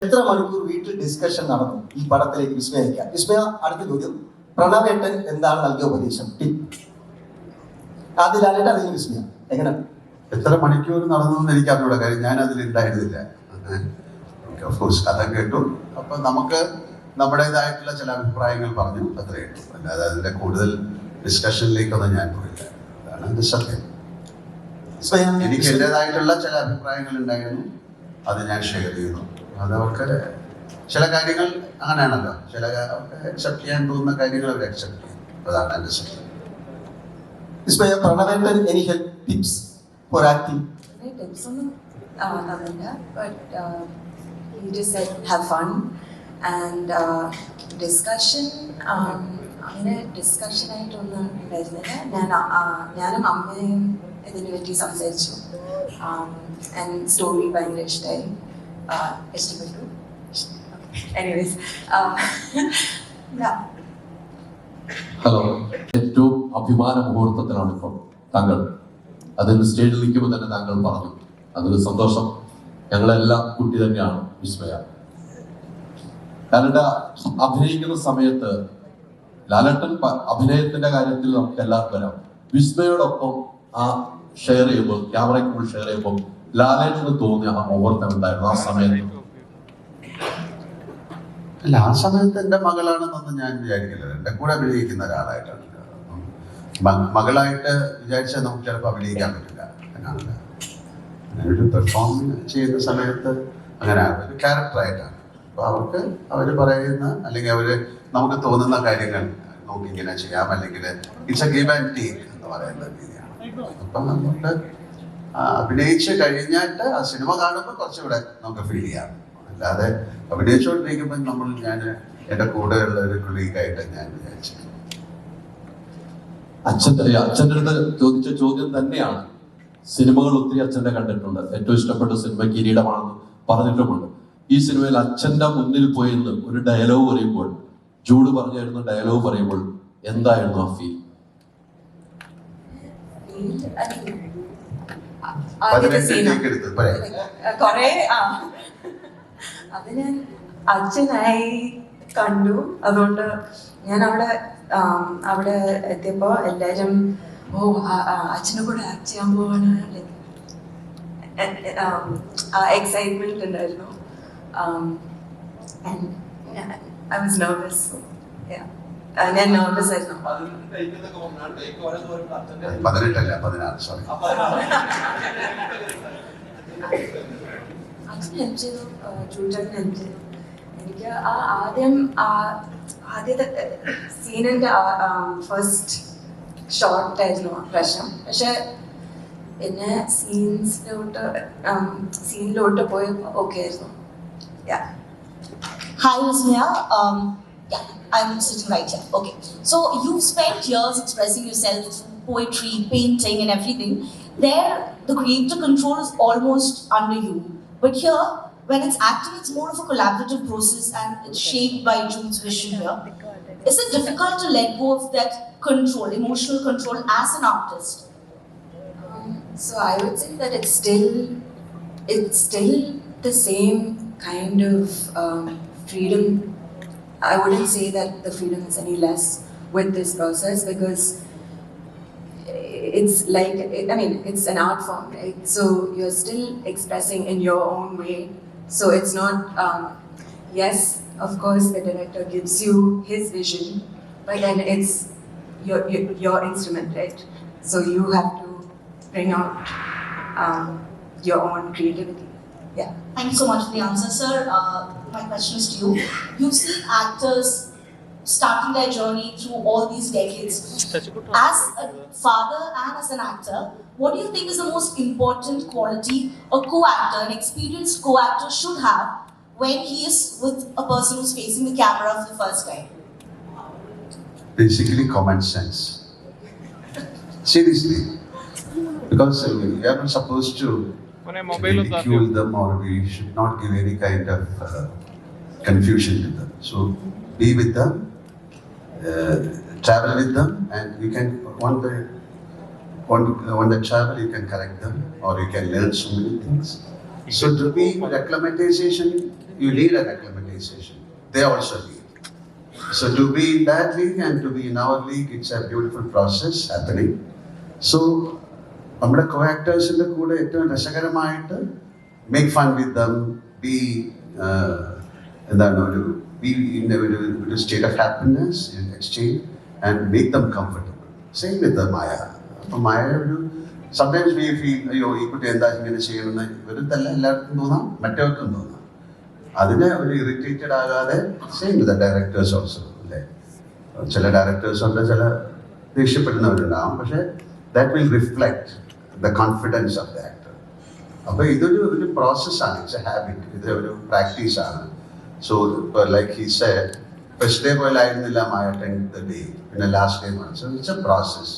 എത്ര മണിക്കൂർ വീട്ടിൽ ഡിസ്കഷൻ നടന്നു ഈ പടത്തിലേക്ക് വിസ്മയിക്കാം? വിസ്മയ, അടുത്ത ചോദ്യം. പ്രണവേട്ടൻ എന്താണ് നൽകിയ ഉപദേശം? അതിലായിട്ട് അറിയുന്ന വിസ്മയ എങ്ങനെ എത്ര മണിക്കൂർ നടന്നു എന്ന് എനിക്ക് അറിഞ്ഞൂടാ, കാര്യം ഞാൻ അതിലുണ്ടായിരുന്നില്ല. ഓഫ്കോഴ്സ് കഥ കേട്ടു. അപ്പൊ നമുക്ക് നമ്മുടേതായിട്ടുള്ള ചില അഭിപ്രായങ്ങൾ പറഞ്ഞു, അത്രയേ ഉള്ളൂ. അല്ലാതെ അതിന്റെ കൂടുതൽ ഡിസ്കഷനിലേക്കൊന്നും ഞാൻ പോയില്ല. അതാണ് എന്റെ സത്യം. എനിക്ക് എൻ്റെതായിട്ടുള്ള ചില അഭിപ്രായങ്ങൾ ഉണ്ടായിരുന്നു, അത് ഞാൻ ഷെയർ ചെയ്യുന്നു. അതവർക്ക് ചില കാര്യങ്ങൾ അങ്ങനെയാണല്ലോ, ചില അക്സെപ്റ്റ് ചെയ്യാൻ തോന്നുന്ന കാര്യങ്ങൾ അവർ അക്സെപ്റ്റ് ചെയ്യും. അതാണ് എൻ്റെ സത്യം. പ്രണവേട്ടൻ any help tips for acting? Tips ഒന്നും അതല്ല, but he just said have fun and discussion. അങ്ങനെ ഡിസ്കഷൻ ആയിട്ടൊന്നും ഉണ്ടായിരുന്നില്ല. ഞാനും അമ്മയും ഇതിനെ പറ്റി സംസാരിച്ചു. ആൻഡ് സ്റ്റോറി ഭയങ്കര ഇഷ്ടപ്പെട്ടു. എനിവേസ് ഹലോ, ഏറ്റവും അഭിമാന മുഹൂർത്തത്തിലാണ് ഇപ്പോൾ താങ്കൾ. അതിന് സ്റ്റേജിൽ നിൽക്കുമ്പോൾ തന്നെ താങ്കൾ പറഞ്ഞു, അതൊരു സന്തോഷം. ഞങ്ങളെല്ലാം കുട്ടി തന്നെയാണ് വിസ്മയ. ലാലേട്ടൻ അഭിനയിക്കുന്ന സമയത്ത്, ലാലേട്ടൻ അഭിനയത്തിന്റെ കാര്യത്തിൽ നമുക്ക് എല്ലാവർക്കും വരാം. വിസ്മയോടൊപ്പം ആ ഷെയർ ചെയ്യുമ്പോൾ, ക്യാമറയ്ക്ക് മുന്നിൽ ഷെയർ ചെയ്യുമ്പോൾ ലാലേട്ടന് തോന്നിയ ആ മുഹൂർത്തം ഉണ്ടായിരുന്നു ആ സമയത്ത്? അല്ല, ആ സമയത്ത് എൻ്റെ മകളാണെന്നൊന്നും ഞാൻ വിചാരിക്കില്ല. എൻ്റെ കൂടെ അഭിനയിക്കുന്ന ഒരാളായിട്ടാണ്. മകളായിട്ട് വിചാരിച്ചാൽ നമുക്ക് ചിലപ്പോൾ അഭിനയിക്കാൻ പറ്റില്ല. എന്നാണ് ഞാനൊരു പെർഫോം ചെയ്യുന്ന സമയത്ത് അങ്ങനെ ഒരു ക്യാരക്ടറായിട്ടാണ്. അപ്പോൾ അവർക്ക് അവർ പറയുന്ന, അല്ലെങ്കിൽ അവർ നമുക്ക് തോന്നുന്ന കാര്യങ്ങൾ നമുക്ക് ഇങ്ങനെ ചെയ്യാം, അല്ലെങ്കിൽ it's A give and take എന്ന് പറയുന്ന രീതിയാണ്. അപ്പം നമുക്ക് അഭിനയിച്ച് കഴിഞ്ഞിട്ട് ആ സിനിമ കാണുമ്പോൾ കുറച്ചുകൂടെ നമുക്ക് ഫീൽ ചെയ്യാം. അല്ലാതെ അഭിനയിച്ചുകൊണ്ടിരിക്കുമ്പോൾ ഞാൻ എൻ്റെ കൂടെയുള്ള ഒരു കൊളീഗായിട്ട് ഞാൻ വിചാരിച്ചു. അച്ഛൻ്റെ അടുത്ത് ചോദിച്ച ചോദ്യം തന്നെയാണ്. സിനിമകൾ ഒത്തിരി അച്ഛൻ്റെ കണ്ടിട്ടുണ്ട്. ഏറ്റവും ഇഷ്ടപ്പെട്ട സിനിമ കിരീടമാണെന്ന് പറഞ്ഞിട്ടുമുണ്ട്. ഈ സിനിമയിൽ അച്ഛൻ്റെ മുന്നിൽ പോയി നിന്ന് ഒരു ഡയലോഗ് പറയുമ്പോൾ, ജൂഡ് പറഞ്ഞിരുന്ന ഡയലോഗ് പറയുമ്പോൾ എന്തായിരുന്നു ആ ഫീൽ? അത് ഞാൻ അച്ഛനായി കണ്ടു. അതുകൊണ്ട് ഞാൻ അവിടെ എത്തിയപ്പോ എല്ലാരും അച്ഛനെ കൂടെ ആക്ട് ചെയ്യാൻ പോവാണ്, എക്സൈറ്റ്മെന്റ് ഉണ്ടായിരുന്നു. I was nervous. Yeah. ഞാൻ നെർവസ് ആയിരുന്നു. 18 അല്ല 16, സോറി. അച്ഛൻ ഹെൽപ്പ് ചെയ്തു, ചൂട്ടൻ ഹെൽപ്പ് ചെയ്തു. എനിക്ക് ആദ്യത്തെ സീനിന്റെ ഫസ്റ്റ് ഷോട്ടായിരുന്നു പ്രശ്നം. പക്ഷെ പിന്നെ സീനിലോട്ട് പോയപ്പോൾ ഓക്കെ ആയിരുന്നു. Hi, Vismaya. I'm sitting right here. Okay. So you've spent years expressing yourself through poetry, painting, and everything. There, the creative control is almost under you. But here, when it's acting, it's more of a collaborative process, and it's shaped by Jude's vision here. Is it difficult to let go of that control, emotional control, as an artist? So I would say that it's still the same kind of freedom. I wouldn't say that the freedom is any less with this process, because it's like, it's an art form, right? So you're still expressing in your own way. So it's not, yes, of course the director gives you his vision, but then it's your instrument, right? So you have to bring out your own creativity. Yeah. Thank you so much for the answer, sir. My question is to you. You've seen actors starting their journey through all these decades. As a father and as an actor, what do you think is the most important quality a co-actor, an experienced co-actor should have when he is with a person who's facing the camera for the first time? Basically, common sense. Seriously. Because we are not supposed to ridicule them, or we should not give any kind of confusion to them. So be with them, travel with them, and you can on the travel you can correct them, or you can learn so many things. So to me, acclimatization you need an acclimatization. They also need. So to be in that league and to be in our league, it's a beautiful process happening. So നമ്മുടെ co-actors-ന്റെ കൂടെ ഏറ്റവും രസകരമായിട്ട് make fun with them, be എന്താണ് ഒരു be in a state of happiness in exchange and make them comfortable. Same with the Maya. അപ്പോൾ മായ ഒരു sometimes we feel അയ്യോ ഈ കുട്ടി എന്താ ഇങ്ങനെ ചെയ്യണമെന്ന് ഇവരുത്തല്ല എല്ലാവർക്കും തോന്നാം, മറ്റവർക്കും തോന്നാം. അതിനെ ഒരു ഇറിറ്റേറ്റഡ് ആകാതെ സെയിം വിത്ത് ഡയറക്ടേഴ്സ് ഓൾസോ അല്ലേ. ചില ഡയറക്ടേഴ്സ് ഉണ്ട്, ചില ദേഷ്യപ്പെടുന്നവരുണ്ടാവും, പക്ഷേ that will reflect the confidence of the actor. അപ്പോൾ ഇതൊരു പ്രോസസ്സാണ്, ഇറ്റ്സ് എ ഹാബിറ്റ്, ഇത് ഒരു പ്രാക്ടീസാണ്. So like he said, first day പോലെ ആയിരുന്നില്ല മായ 10th ഡേ, പിന്നെ ലാസ്റ്റ് ഡേ ആണ്. So it's a process.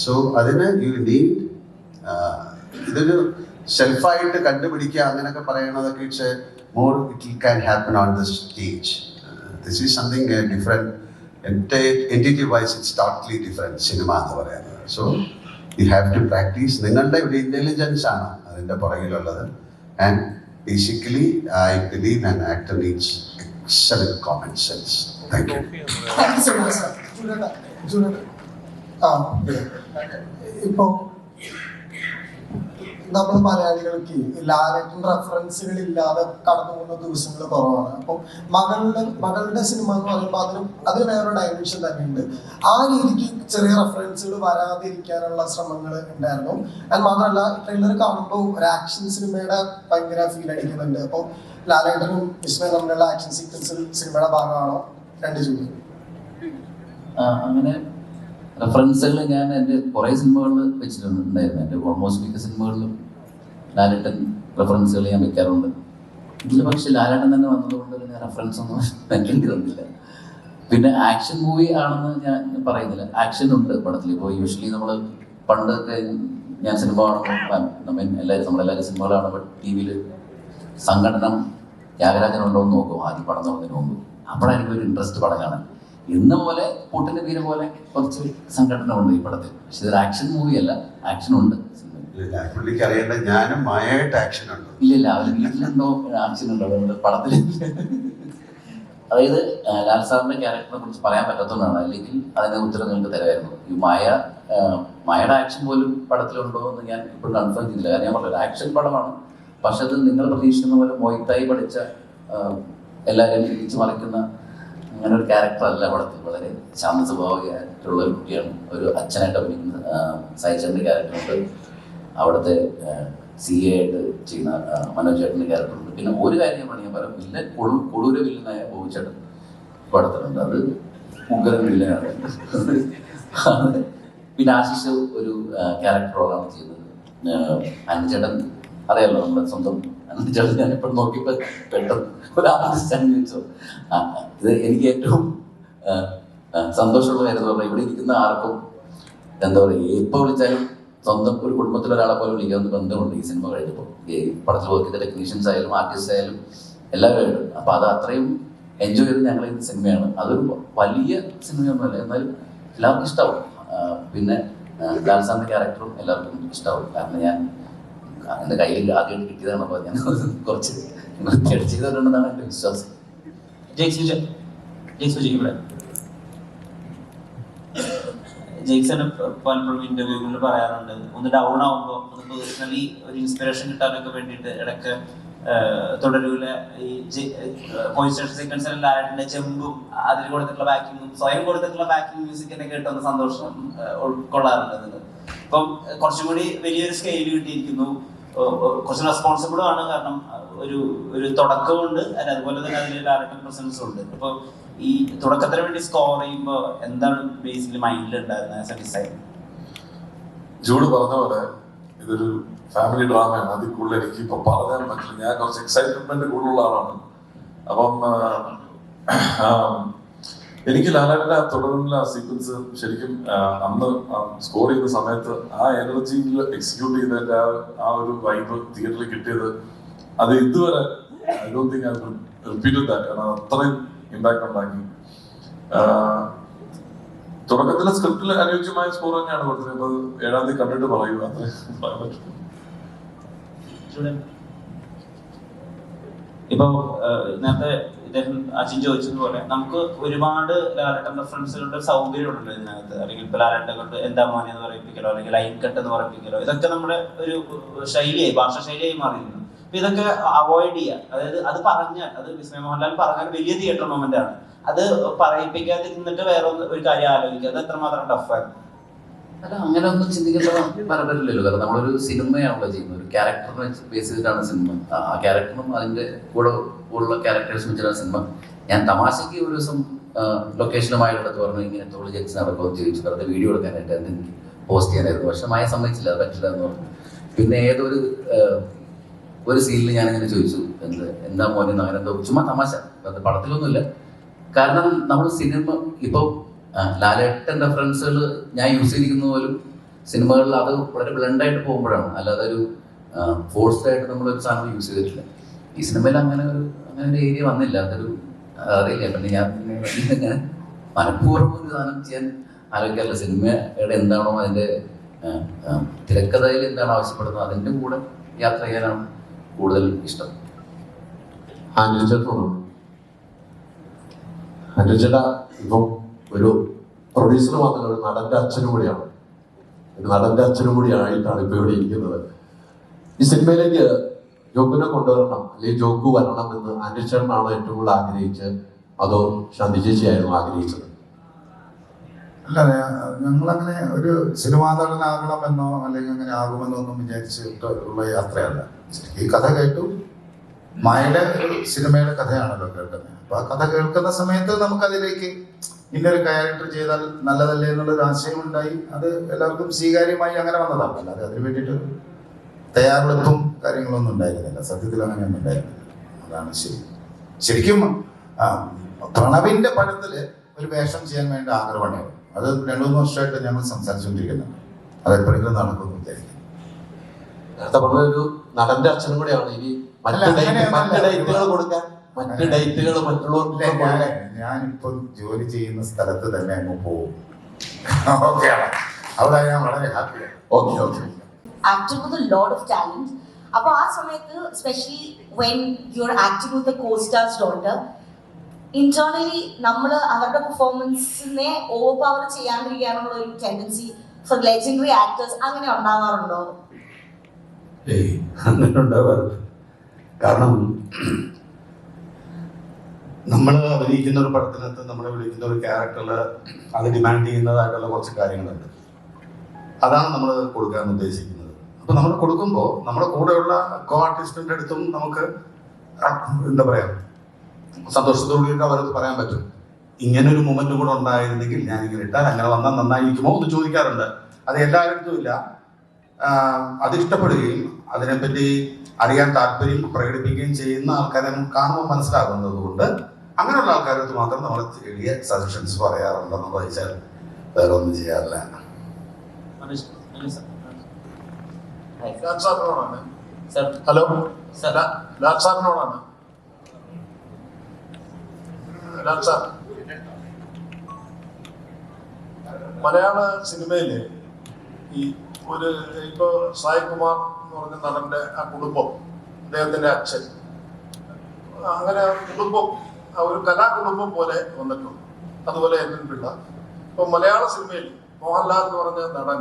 So അതിന് യു നീഡ് ഇതൊരു സെൽഫായിട്ട് കണ്ടുപിടിക്കുക അങ്ങനെയൊക്കെ പറയണതൊക്കെ it's a more it can happen on the stage. This is something different. Entity wise it's totally different cinema എന്ന് പറയുന്നത്. So you have to practice. നിങ്ങളുടെ ഒരു ഇന്റലിജൻസ് ആണ് അതിൻ്റെ പുറകിലുള്ളത്. And basically I believe an actor needs excellent common sense. Thank you. Thank you so much, sir. Juliet. ഇപ്പോൾ നമ്മൾ മലയാളികൾക്ക് ലാലേട്ടൻ റെഫറൻസുകൾ ഇല്ലാതെ കടന്നു പോകുന്ന ദിവസങ്ങൾ കുറവാണ്. അപ്പം മകളുടെ സിനിമ എന്ന് പറയുമ്പോൾ അതിന് വേറൊരു ഡയമെൻഷൻ തന്നെയുണ്ട്. ആ രീതിക്ക് ചെറിയ റെഫറൻസുകൾ വരാതിരിക്കാനുള്ള ശ്രമങ്ങൾ ഉണ്ടായിരുന്നു. ആൻഡ് മാത്രമല്ല ട്രെയിലർ കാണുമ്പോൾ ഒരു ആക്ഷൻ സിനിമയുടെ ഭയങ്കര ഫീൽ അടിക്കുന്നുണ്ട്. അപ്പോൾ ലാലേട്ടനും വിസ്മയും തമ്മിലുള്ള ആക്ഷൻ സീക്വൻസിൽ സിനിമയുടെ ഭാഗമാണോ? രണ്ട് ചോദ്യം. അങ്ങനെ റെഫറൻസുകൾ ഞാൻ എൻ്റെ കുറേ സിനിമകളിൽ വെച്ചിട്ടുണ്ടായിരുന്നു. എൻ്റെ ഓൾമോസ്റ്റ് മിക്ക സിനിമകളിലും ലാലേട്ടൻ റെഫറൻസുകൾ ഞാൻ വെക്കാറുണ്ട്. ഇതിൽ പക്ഷേ ലാലേട്ടൻ തന്നെ വന്നതുകൊണ്ട് പിന്നെ റെഫറൻസ് ഒന്നും വെക്കേണ്ടി വന്നില്ല. പിന്നെ ആക്ഷൻ മൂവി ആണെന്ന് ഞാൻ പറയുന്നില്ല, ആക്ഷൻ ഉണ്ട് പടത്തിൽ. ഇപ്പോൾ യൂഷ്വലി നമ്മൾ പണ്ടൊക്കെ ഞാൻ സിനിമ കാണുമ്പോൾ നമ്മളെല്ലാവരും സിനിമകൾ കാണുമ്പോൾ ടി വിയിൽ സംഘടനം ത്യാഗരാജനുണ്ടോ എന്ന് നോക്കും ആദ്യം പടം തുടങ്ങുന്നതിന് മുമ്പ്. അപ്പോഴായിരിക്കും ഒരു ഇൻട്രസ്റ്റ് പടം കാണാൻ. ഇന്ന പോലെ കൂട്ടിന്റെ പേര് പോലെ കുറച്ച് സംഘടന ഉണ്ട് ഈ പടത്തിൽ. പക്ഷെ ഇതൊരു ആക്ഷൻ മൂവി അല്ല, ആക്ഷൻ ഉണ്ട്. പുള്ളിക്ക് അറിയേണ്ട ഞാനും മായായിട്ട് ആക്ഷൻ ഉണ്ട്. ഇല്ലില്ല, അവർ വീട്ടിലുണ്ടോ ആക്ഷൻ ഉണ്ടോ അതുകൊണ്ട് പടത്തിൽ. അതായത് ലാൽ സാറിന്റെ ക്യാരക്ടറിനെ കുറിച്ച് പറയാൻ പറ്റാത്തതുകൊണ്ടാണ്, അല്ലെങ്കിൽ അതിന്റെ ഉത്തരം നിങ്ങൾക്ക് തരുമായിരുന്നു. ഈ മായയുടെ ആക്ഷൻ പോലും പടത്തിലുണ്ടോ എന്ന് ഞാൻ ഇപ്പോഴും കൺഫേം ചെയ്തില്ല. കാരണം ഞാൻ പറഞ്ഞത് ആക്ഷൻ പടമാണ്, പക്ഷെ അത് നിങ്ങൾ പ്രതീക്ഷിക്കുന്ന പോലെ മൊയ്ത്തായി പഠിച്ച എല്ലാവരെയും തിരിച്ചു മറിക്കുന്ന അങ്ങനെ ഒരു ക്യാരക്ടർ അല്ല പടത്തിൽ. വളരെ ശാന്ത സ്വഭാവികമായിട്ടുള്ള ഒരു കുട്ടിയാണ്. ഒരു അച്ഛനായിട്ട് അഭിനയിക്കുന്ന സായിച്ചേട്ടൻ്റെ ക്യാരക്ടറുണ്ട്, അവിടുത്തെ CA ആയിട്ട് ചെയ്യുന്ന മനോജ് ചേട്ടൻ്റെ ക്യാരക്ടറുണ്ട്. പിന്നെ ഒരു കാര്യം ഞാൻ പറയാം, വില്ലൻ കൊടൂര വില്ലനായ ബോബിച്ചേട്ടൻ പടത്തിലുണ്ട്. അത് ഉഗ്രൻ വില്ലനാണ്. പിന്നെ ആശിഷ് ഒരു ക്യാരക്ടർ റോളാണ് ചെയ്യുന്നത്. അനുചേട്ടൻ അറിയാലോ, നമ്മുടെ സ്വന്തം അനുചേട്ടൻ. ഞാൻ എപ്പോഴും നോക്കിയപ്പോൾ പെട്ടെന്ന് ഒരു ആർട്ടിസ്റ്റാണെന്ന് ചോദിച്ചോ. ഇത് എനിക്ക് ഏറ്റവും സന്തോഷമുള്ള കാര്യം എന്ന് പറഞ്ഞാൽ ഇവിടെ ഇരിക്കുന്ന ആർക്കും എന്താ പറയുക, എപ്പോൾ വിളിച്ചാലും സ്വന്തം ഒരു കുടുംബത്തിലൊരാളെ പോലെ വിളിക്കാവുന്ന ബന്ധമുണ്ട് ഈ സിനിമ കഴിഞ്ഞപ്പോൾ. ഈ പടത്തിൽ വർക്ക് ചെയ്ത ടെക്നീഷ്യൻസ് ആയാലും ആർട്ടിസ്റ്റ് ആയാലും എല്ലാവരും. അപ്പോൾ അത് അത്രയും എൻജോയ് ചെയ്ത് ഞങ്ങൾ ഈ സിനിമയാണ്. അതൊരു വലിയ സിനിമയൊന്നുമല്ല, എന്നാലും എല്ലാവർക്കും ഇഷ്ടമാവും. പിന്നെ ലാൽ സാറിൻ്റെ ക്യാരക്ടറും എല്ലാവർക്കും ഇഷ്ടമാവും. കാരണം ഞാൻ എൻ്റെ കയ്യിൽ ആദ്യമായിട്ട് കിട്ടിയതാണ്. അപ്പോൾ ഞാൻ കുറച്ച് ചെയ്തിട്ടുണ്ടെന്നാണ് എൻ്റെ വിശ്വാസം. ജെയ്ക്സൺ പലപ്പോഴും ഇന്റർവ്യൂകളിൽ പറയാറുണ്ട്, ഒന്ന് ഡൗൺ ആവുമ്പോൾ ഒന്ന് പേഴ്സണലി ഒരു ഇൻസ്പിറേഷൻ കിട്ടാനൊക്കെ വേണ്ടിയിട്ട് ഇടയ്ക്ക് തുടരൂലെ ഈ പോയിന്റ് സീക്വൻസിൽ ലാലേട്ടൻ്റെ ജമ്പും അതിൽ കൊടുത്തിട്ടുള്ള ബാക്കിങ്ങും സ്വയം കൊടുത്തിട്ടുള്ള ബാക്കിംഗ് മ്യൂസിക്കിനെ കേട്ടൊന്ന് സന്തോഷം ഉൾക്കൊള്ളാറുണ്ട് അതിൽ. ഇപ്പം കുറച്ചും കൂടി വലിയൊരു സ്കെയിൽ കിട്ടിയിരിക്കുന്നു, കുറച്ച് റെസ്പോൺസിബിളും ആണ്. കാരണം ഒരു തുടക്കമുണ്ട്, അതുപോലെ തന്നെ അതിൽ ലാലേട്ടൻ പ്രസൻസും ഉണ്ട്. അപ്പോൾ ഈ തുടക്കത്തിന് വേണ്ടി സ്കോർ ചെയ്യുമ്പോൾ എന്താണ് ബേസിക്കലി മൈൻഡിൽ ഉണ്ടായിരുന്നത് ആസ് എ ഡിസൈനർ? ജൂഡ് പറഞ്ഞ പോലെ ഇതൊരു ഫാമിലി ഡ്രാമയാണ്. അതിൽ കൂടുതൽ എനിക്ക് ഇപ്പൊ പറയാൻ പറ്റില്ല. ഞാൻ കുറച്ച് എക്സൈറ്റ്മെന്റ് കൂടുതലുള്ള ആളാണ്. അപ്പം എനിക്ക് ലാലേട്ടൻ്റെ തുടർന്നുള്ള സീക്വൻസ് ശരിക്കും അന്ന് സ്കോർ ചെയ്യുന്ന സമയത്ത് ആ എനർജിയിൽ എക്സിക്യൂട്ട് ചെയ്തതിന്റെ ആ ഒരു വൈബ് തിയേറ്ററിൽ കിട്ടിയത് അത് ഇതുവരെ I don't think I repeated that. കാരണം അത്രയും ഇമ്പാക്ട് ഉണ്ടാക്കി. തുടക്കത്തിലെ സ്ക്രിപ്റ്റിൽ അനുയോജ്യമായ സ്കോർ തന്നെയാണ് കൊടുത്തത്. അപ്പൊ 7-ാം തീയതി കണ്ടിട്ട് പറയുക, അത്രയും പറയാൻ പറ്റും. ഇപ്പോൾ നേരത്തെ ഇദ്ദേഹം അച്ഛൻ ചോദിച്ചതുപോലെ നമുക്ക് ഒരുപാട് ലാലേട്ടൻ റെഫറൻസുകളുടെ സൗകര്യമുണ്ടല്ലോ ഇതിനകത്ത്. അല്ലെങ്കിൽ ഇപ്പോൾ ലാലേട്ടൻ കൊണ്ട് എന്താ മോനെ എന്ന് പറയിപ്പിക്കലോ അല്ലെങ്കിൽ ലൈൻ കട്ട് എന്ന് പറയിപ്പിക്കലോ, ഇതൊക്കെ നമ്മുടെ ഒരു ശൈലിയായി, ഭാഷാ ശൈലിയായി മാറിയിരുന്നു. അപ്പൊ ഇതൊക്കെ അവോയ്ഡ് ചെയ്യുക. അതായത് അത് പറഞ്ഞാൽ, അത് വിസ്മയ മോഹൻലാൽ പറഞ്ഞാൽ വലിയ തിയേറ്റർ മൊമെന്റ് ആണ്. അത് പറയിപ്പിക്കാതിരുന്നിട്ട് വേറെ ഒരു കാര്യം ആലോചിക്കുക, അത് എത്രമാത്രം ടഫായിരുന്നു. അല്ല, അങ്ങനെ ഒന്നും ചിന്തിക്കേണ്ട പരമ്പരയില്ലല്ലോ. കാരണം നമ്മളൊരു സിനിമയാണല്ലോ ചെയ്യുന്നത്, ഒരു ക്യാരക്ടറിനെ ബേസ് ചെയ്തിട്ടാണ് സിനിമ. ആ ക്യാരക്ടറും അതിന്റെ കൂടെ ഉള്ള ക്യാരക്ടേഴ്സ് വെച്ചിട്ടാണ് സിനിമ. ഞാൻ തമാശയ്ക്ക് ഒരു ദിവസം ലൊക്കേഷനുമായിട്ട് പറഞ്ഞു ഇങ്ങനെ തോളി ജെക്സ് നടക്കുമെന്ന് ചോദിച്ചു, വെറുതെ വീഡിയോ എടുക്കാനായിട്ട് എനിക്ക് പോസ്റ്റ് ചെയ്യാനായിരുന്നു. പക്ഷെ മായ സമ്മതിച്ചില്ല, അത് പറ്റില്ല എന്ന് പറഞ്ഞു. പിന്നെ ഏതൊരു ഒരു സീനിൽ ഞാനിങ്ങനെ ചോദിച്ചു, എന്താ മോനെ അങ്ങനെ എന്തോ, ചുമ്മാ തമാശ, അത് പടത്തിലൊന്നുമില്ല. കാരണം നമ്മൾ സിനിമ ഇപ്പോൾ ലാലേട്ടൻ റെഫറൻസുകൾ ഞാൻ യൂസ് ചെയ്തിരിക്കുന്ന പോലും സിനിമകളിൽ അത് വളരെ ബ്ലണ്ടായിട്ട് പോകുമ്പോഴാണ്, അല്ലാതെ ഒരു ഫോഴ്സ്ഡ് ആയിട്ട് നമ്മളൊരു സാധനം യൂസ് ചെയ്തിട്ടില്ല. ഈ സിനിമയിൽ അങ്ങനെ ഒരു ഏരിയ വന്നില്ല. അതൊരു അറിയില്ല. പിന്നെ ഞാൻ ഇങ്ങനെ മനഃപൂർവ്വം ഒരു സാധനം ചെയ്യാൻ ആലോചിക്കാറില്ല. സിനിമയുടെ എന്താണോ അതിൻ്റെ തിരക്കഥയിൽ എന്താണോ ആവശ്യപ്പെടുന്നത് അതിൻ്റെ കൂടെ യാത്ര ചെയ്യാനാണ് കൂടുതൽ ഇഷ്ടം. അനുജേട്ടാ ഇപ്പം ഒരു പ്രൊഡ്യൂസർ മാത്രമല്ല, ഒരു നടന്റെ അച്ഛനും കൂടിയാണ്. ഒരു നടന്റെ അച്ഛനും കൂടി ആയിട്ടാണ് ഇപ്പൊ ഇവിടെ ഇരിക്കുന്നത്. ഈ സിനിമയിലേക്ക് ജോക്കുനെ കൊണ്ടുവരണം അല്ലെങ്കിൽ ജോക്കു വരണം എന്ന് അനുചേട്ടനാണോ ഏറ്റവും കൂടുതൽ ആഗ്രഹിച്ചത്, അതോ ശാന്തി ചേച്ചിയായിരുന്നു ആഗ്രഹിച്ചത്? അല്ല, ഞങ്ങളങ്ങനെ ഒരു സിനിമാ നടനാകണമെന്നോ അല്ലെങ്കിൽ അങ്ങനെ ആകുമെന്നോ ഒന്നും വിചാരിച്ചിട്ടുള്ള യാത്രയല്ല. ഈ കഥ കേട്ടു, മായയുടെ ഒരു സിനിമയുടെ കഥയാണല്ലോ കേൾക്കുന്നത്. അപ്പൊ ആ കഥ കേൾക്കുന്ന സമയത്ത് നമുക്കതിലേക്ക് ഇന്നൊരു ക്യാരക്ടർ ചെയ്താൽ നല്ലതല്ലേ എന്നുള്ളൊരു ആശയം ഉണ്ടായി. അത് എല്ലാവർക്കും സ്വീകാര്യമായി അങ്ങനെ വന്നതാണ്. അല്ലാതെ അതിന് വേണ്ടിയിട്ട് തയ്യാറെടുപ്പും കാര്യങ്ങളൊന്നും ഉണ്ടായിരുന്നില്ല. സത്യത്തിൽ അങ്ങനെയൊന്നും ഉണ്ടായിരുന്നില്ല. അതാണ് ശരി. ശരിക്കും പ്രണവിന്റെ പടത്തില് ഒരു വേഷം ചെയ്യാൻ വേണ്ട ആഗ്രഹമാണ്. അത് 2-3 വർഷമായിട്ട് ഞങ്ങൾ സംസാരിച്ചുകൊണ്ടിരിക്കുന്നുണ്ട്. അത് എപ്പോഴെങ്കിലും നടക്കുമെന്ന് വിചാരിക്കും. നേരത്തെ പറഞ്ഞൊരു നടന്റെ അച്ഛനും കൂടെയാണ്. ഇനി മറ്റ് ഡേറ്റുകൾ കൊടുക്കാൻ, മറ്റ് ഡേറ്റുകൾ മറ്റുള്ളവർക്ക്. ഞാനിപ്പോ ജോലി ചെയ്യുന്ന സ്ഥലത്ത് തന്നെ അങ്ങ് പോകും. അവിടെ ഞാൻ വളരെ ഹാപ്പിയാണ്. Okay. Actor with a lot of talent. അപ്പോൾ ആ സമയത്ത് especially when you're acting with the co-star's daughter, internally നമ്മൾ അവരുടെ പെർഫോമൻസിനെ ഓവർ പവർ ചെയ്യാണ്ടിരിക്കാനുള്ള ഒരു ടെൻഡൻസി ഫോർ ലെജൻഡറി ആക്ടേഴ്സ് അങ്ങനെ ഉണ്ടാവാറുണ്ടോ? അങ്ങനെ ഉണ്ടാവാറുണ്ട്. കാരണം നമ്മൾ അഭിനയിക്കുന്ന ഒരു പടത്തിനകത്ത് നമ്മളെ വിളിക്കുന്ന ഒരു ക്യാരക്ടറിൽ അത് ഡിമാൻഡ് ചെയ്യുന്നതായിട്ടുള്ള കുറച്ച് കാര്യങ്ങളുണ്ട്. അതാണ് നമ്മൾ കൊടുക്കാൻ ഉദ്ദേശിക്കുന്നത്. അപ്പോൾ നമ്മൾ കൊടുക്കുമ്പോൾ നമ്മുടെ കൂടെയുള്ള കോ ആർട്ടിസ്റ്റിൻ്റെ അടുത്തും നമുക്ക് എന്താ പറയുക, സന്തോഷത്തോടുകൂടിയൊക്കെ അവർക്ക് പറയാൻ പറ്റും, ഇങ്ങനൊരു മൊമെന്റ് കൂടെ ഉണ്ടായിരുന്നെങ്കിൽ ഞാൻ ഇങ്ങനെ ഇട്ടാൽ അങ്ങനെ വന്നാൽ നന്നായിരിക്കുമോ എന്ന് ചോദിക്കാറുണ്ട്. അത് എല്ലാവരുടെ ഇല്ല. അത് ഇഷ്ടപ്പെടുകയും അതിനെപ്പറ്റി അറിയാൻ താല്പര്യം പ്രകടിപ്പിക്കുകയും ചെയ്യുന്ന ആൾക്കാരെ കാണുമ്പോൾ മനസ്സിലാകുന്നത് കൊണ്ട് അങ്ങനെയുള്ള ആൾക്കാർക്ക് മാത്രം നമ്മൾ ചെറിയ സജഷൻസ് പറയാറുണ്ടെന്ന് ചോദിച്ചാൽ വേറെ ഒന്നും ചെയ്യാറില്ല. ഹലോ, ലാൽ സാറിനോടാണ്. ലാൽ സാർ, മലയാള സിനിമയില് ഈ ഒരു ഇപ്പൊ സായ് കുമാർ എന്ന് പറഞ്ഞ നടന്റെ ആ കുടുംബം, അദ്ദേഹത്തിന്റെ അച്ഛൻ, അങ്ങനെ കുടുംബം ഒരു കലാകുടുംബം പോലെ വന്നിട്ടുണ്ട്. അതുപോലെ എൻ പിള്ള. ഇപ്പൊ മലയാള സിനിമയിൽ മോഹൻലാൽ എന്ന് പറഞ്ഞ നടൻ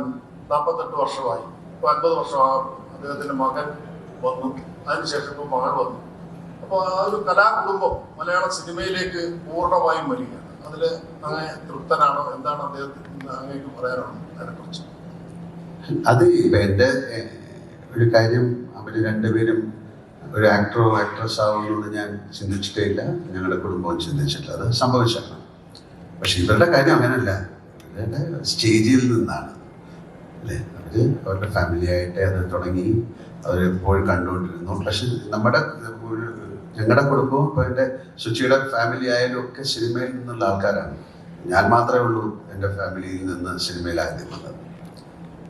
48 വർഷമായി, ഇപ്പൊ 50 വർഷമാകും. അദ്ദേഹത്തിന്റെ മകൻ വന്നു, അതിനുശേഷം ഇപ്പൊ മകൾ വന്നു. അപ്പോൾ ആ ഒരു കലാകുടുംബം മലയാള സിനിമയിലേക്ക് പൂർണ്ണമായും വരികയാണ്. അതിൽ അങ്ങനെ തൃപ്തനാണോ? എന്താണ് അദ്ദേഹത്തിന് അങ്ങേക്ക് പറയാനാണോ അതിനെക്കുറിച്ച്? അത് ഇപ്പം എൻ്റെ ഒരു കാര്യം, അവർ രണ്ടുപേരും ഒരു ആക്ടറോ ആക്ട്രസ് ആവുമെന്ന് ഞാൻ ചിന്തിച്ചിട്ടേ ഇല്ല, ഞങ്ങളുടെ കുടുംബവും ചിന്തിച്ചിട്ടില്ല. അത് സംഭവിച്ചാണ്. പക്ഷെ ഇവരുടെ കാര്യം അങ്ങനെയല്ല. ഇവരുടെ സ്റ്റേജിൽ നിന്നാണ് അല്ലേ, അവർ അവരുടെ ഫാമിലിയായിട്ട് അത് തുടങ്ങി, അവരെപ്പോഴും കണ്ടുകൊണ്ടിരുന്നു. പക്ഷെ ഞങ്ങളുടെ കുടുംബവും ഇപ്പോൾ എൻ്റെ സുച്ചിയുടെ ഫാമിലി ആയാലും ഒക്കെ സിനിമയിൽ നിന്നുള്ള ആൾക്കാരാണ്. ഞാൻ മാത്രമേ ഉള്ളൂ എൻ്റെ ഫാമിലിയിൽ നിന്ന് സിനിമയിൽ ആദ്യം വന്നത്.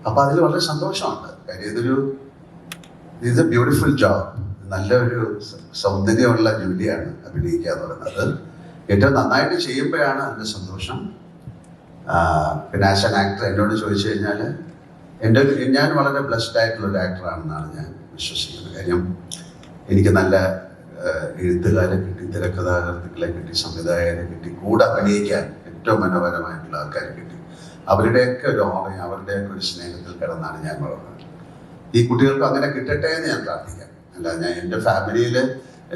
അപ്പോൾ അതിൽ വളരെ സന്തോഷമുണ്ട്. കാര്യം ഇതൊരു ബ്യൂട്ടിഫുൾ ജോബ്, നല്ലൊരു സൗന്ദര്യമുള്ള ജോലിയാണ് അഭിനയിക്കുക എന്ന് പറയുന്നത്. ഏറ്റവും നന്നായിട്ട് ചെയ്യുമ്പോഴാണ് അതിൻ്റെ സന്തോഷം. പിന്നെ ആസ് ആൻ ആക്ടർ എന്നോട് ചോദിച്ചു കഴിഞ്ഞാൽ ഞാൻ വളരെ ബ്ലെസ്ഡ് ആയിട്ടുള്ള ഒരു ആക്ടറാണെന്നാണ് ഞാൻ വിശ്വസിക്കുന്നത്. കാര്യം എനിക്ക് നല്ല എഴുത്തുകാരെ കിട്ടി, തിരക്കഥാകൃത്തുക്കളെ കിട്ടി, സംവിധായകരെ കിട്ടി, കൂടെ അഭിനയിക്കാൻ ഏറ്റവും മനോഹരമായിട്ടുള്ള ആൾക്കാരെ കിട്ടി. അവരുടെയൊക്കെ ഒരു ഓർമ്മയും അവരുടെയൊക്കെ ഒരു സ്നേഹത്തിൽ കിടന്നാണ് ഞാൻ വളർന്നത്. ഈ കുട്ടികൾക്ക് അങ്ങനെ കിട്ടട്ടെ എന്ന് ഞാൻ പ്രാർത്ഥിക്കാം. അല്ല, ഞാൻ എൻ്റെ ഫാമിലിയിൽ